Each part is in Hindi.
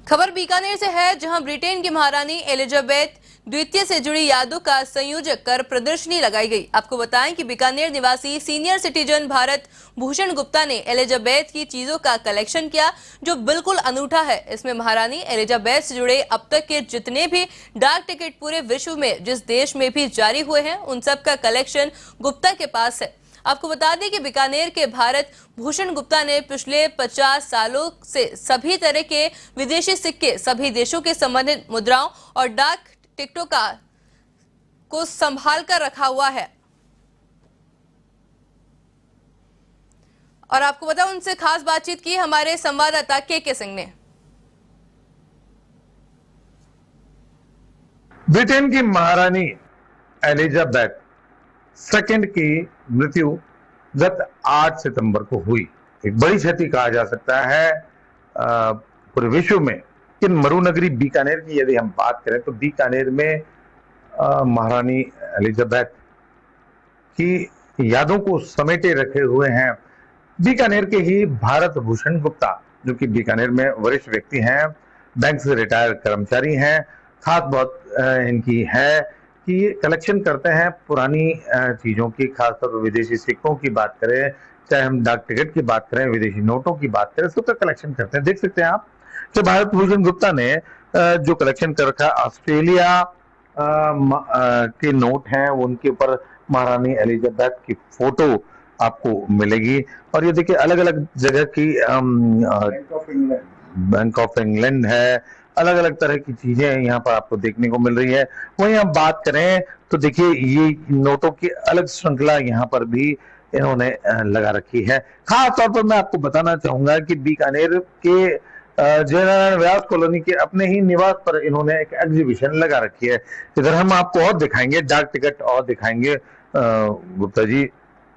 खबर बीकानेर से है, जहां ब्रिटेन की महारानी एलिजाबेथ द्वितीय से जुड़ी यादों का संयोजक कर प्रदर्शनी लगाई गई। आपको बताएं कि बीकानेर निवासी सीनियर सिटीजन भारत भूषण गुप्ता ने एलिजाबेथ की चीजों का कलेक्शन किया, जो बिल्कुल अनूठा है। इसमें महारानी एलिजाबेथ से जुड़े अब तक के जितने भी डाक टिकट पूरे विश्व में जिस देश में भी जारी हुए हैं, उन सब का कलेक्शन गुप्ता के पास है। आपको बता दें कि बीकानेर के भारत भूषण गुप्ता ने पिछले 50 सालों से सभी तरह के विदेशी सिक्के, सभी देशों के संबंधित मुद्राओं और डाक टिकटों को संभाल कर रखा हुआ है। और आपको बता, उनसे खास बातचीत की हमारे संवाददाता के सिंह ने। ब्रिटेन की महारानी एलिजाबेथ सेकंड की मृत्यु गत 8 सितंबर को हुई। एक बड़ी क्षति कहा जा सकता है पूरे विश्व में। कि मरुनगरी बीकानेर की यदि हम बात करें तो बीकानेर में महारानी एलिजाबेथ की यादों को समेटे रखे हुए हैं बीकानेर के ही भारत भूषण गुप्ता, जो कि बीकानेर में वरिष्ठ व्यक्ति हैं, बैंक से रिटायर कर्मचारी हैं। खास बात इनकी है कि ये कलेक्शन करते हैं पुरानी चीजों की, खासतौर पर विदेशी सिक्कों की बात करें, चाहे हम डाक टिकट की बात करें, विदेशी नोटों की बात करें, सबका कलेक्शन करते हैं। देख सकते हैं आप कि भारत भूषण गुप्ता ने जो कलेक्शन कर रखा, ऑस्ट्रेलिया के नोट हैं, उनके ऊपर महारानी एलिजाबेथ की फोटो आपको मिलेगी। और ये देखिए अलग अलग जगह की बैंक ऑफ इंग्लैंड है, अलग अलग तरह की चीजें यहाँ पर आपको देखने को मिल रही है। वहीं हम बात करें तो देखिए ये नोटों की अलग श्रृंखला यहाँ पर भी इन्होंने लगा रखी है। खास तौर पर मैं आपको बताना चाहूंगा कि बीकानेर के जयनारायण व्यास कॉलोनी के अपने ही निवास पर इन्होंने एक एग्जीबिशन लगा रखी है। इधर हम आपको और दिखाएंगे, डाक टिकट और दिखाएंगे। गुप्ता जी,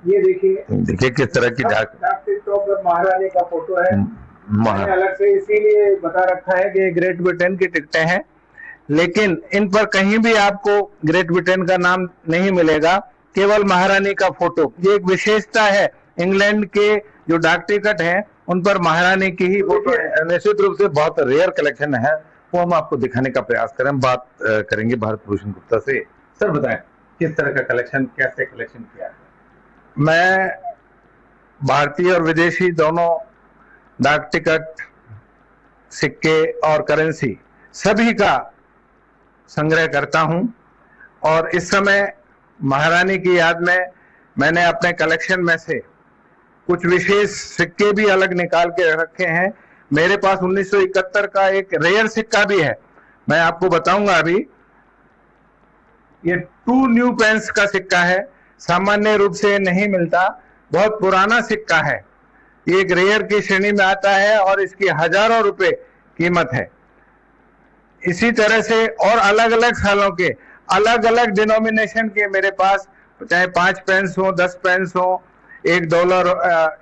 ये देखिए किस तरह की डाक टिकटों पर महारानी का फोटो है। मैंने अलग से इसीलिए बता रखा है कि ग्रेट ब्रिटेन की टिकटें हैं, लेकिन इन पर कहीं भी आपको ग्रेट ब्रिटेन का नाम नहीं मिलेगा, केवल महारानी का फोटो। ये एक विशेषता है, इंग्लैंड के जो डाक टिकट हैं उन पर महारानी की ही फोटो है। निश्चित रूप से बहुत रेयर कलेक्शन है, वो हम आपको दिखाने का प्रयास करें। बात करेंगे भारत भूषण गुप्ता से। सर बताएं किस तरह का कलेक्शन, कैसे कलेक्शन किया है? मैं भारतीय और विदेशी दोनों डाक टिकट, सिक्के और करेंसी सभी का संग्रह करता हूं। और इस समय महारानी की याद में मैंने अपने कलेक्शन में से कुछ विशेष सिक्के भी अलग निकाल के रखे हैं। मेरे पास 1971 का एक रेयर सिक्का भी है, मैं आपको बताऊंगा अभी। ये 2 न्यू पेंस का सिक्का है, सामान्य रूप से नहीं मिलता, बहुत पुराना सिक्का है। ये एक रेयर की श्रेणी में आता है और इसकी हजारों रुपए कीमत है। इसी तरह से और अलग अलग सालों के अलग अलग डिनोमिनेशन के मेरे पास, चाहे 5 पेंस हो, 10 पेंस हो, $1,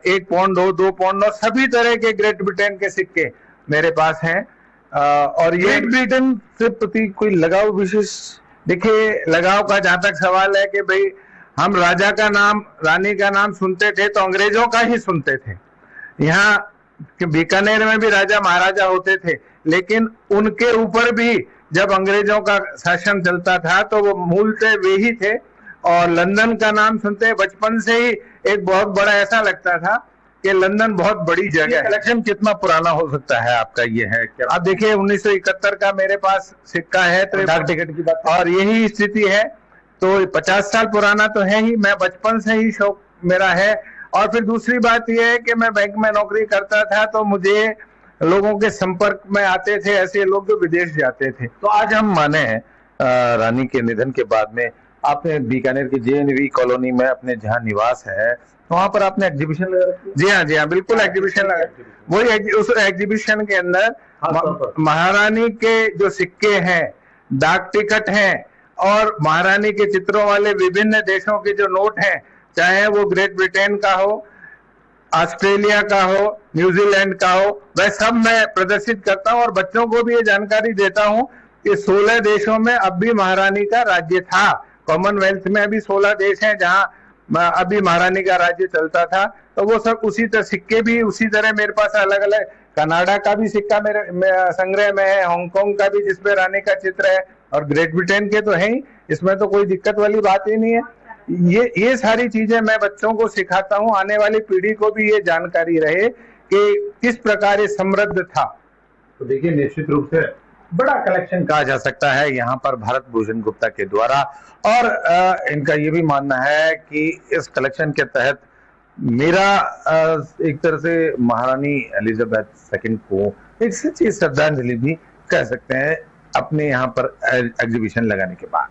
1 पाउंड हो, 2 पाउंड हो, सभी तरह के ग्रेट ब्रिटेन के सिक्के मेरे पास हैं। और ये ग्रेट ब्रिटेन से प्रति कोई लगाव विशेष, देखिए लगाव का जहां तक सवाल है कि भाई हम राजा का नाम, रानी का नाम सुनते थे तो अंग्रेजों का ही सुनते थे। यहाँ बीकानेर में भी राजा महाराजा होते थे, लेकिन उनके ऊपर भी जब अंग्रेजों का शासन चलता था तो वो मूलतः वे ही थे। और लंदन का नाम सुनते बचपन से ही एक बहुत बड़ा ऐसा लगता था कि लंदन बहुत बड़ी जगह है। कलेक्शन कितना पुराना हो सकता है आपका? ये है क्या? आप देखिए 1971 का मेरे पास सिक्का है, तो डाक टिकट की बात, और यही स्थिति है। तो 50 साल पुराना तो है ही, मैं बचपन से ही शौक मेरा है। और फिर दूसरी बात यह है कि मैं बैंक में नौकरी करता था, तो मुझे लोगों के संपर्क में आते थे ऐसे लोग जो विदेश जाते थे। तो आज हम माने रानी के निधन के बाद में आपने बीकानेर की जेएनवी कॉलोनी में अपने जहाँ निवास है, तो वहां पर आपने एग्जीबिशन लगा रखी है? जी हाँ, बिल्कुल एग्जीबिशन लगा। वही उस एग्जीबिशन के अंदर महारानी के जो सिक्के हैं, डाक टिकट हैं और महारानी के चित्रों वाले विभिन्न देशों के जो नोट हैं, चाहे वो ग्रेट ब्रिटेन का हो, ऑस्ट्रेलिया का हो, न्यूजीलैंड का हो, वह सब मैं प्रदर्शित करता हूं। और बच्चों को भी ये जानकारी देता हूं कि 16 देशों में अब भी महारानी का राज्य था। कॉमनवेल्थ में अभी 16 देश हैं जहां अभी महारानी का राज्य चलता था। तो वो सब उसी तरह सिक्के भी उसी तरह मेरे पास अलग अलग कनाडा का भी सिक्का संग्रह में है, हांगकांग का भी जिसमें रानी का चित्र है, और ग्रेट ब्रिटेन के तो है ही, इसमें तो कोई दिक्कत वाली बात ही नहीं है। ये सारी चीजें मैं बच्चों को सिखाता हूँ, आने वाली पीढ़ी को भी ये जानकारी रहे कि किस प्रकार ये समृद्ध था। तो देखिए, निश्चित रूप से बड़ा कलेक्शन कहा जा सकता है यहाँ पर भारत भूषण गुप्ता के द्वारा, और इनका ये भी मानना है कि इस कलेक्शन के तहत मेरा एक तरह से महारानी एलिजाबेथ सेकंड को एक सच्ची श्रद्धांजलि भी कह सकते हैं अपने यहाँ पर एग्जीबिशन लगाने के बाद।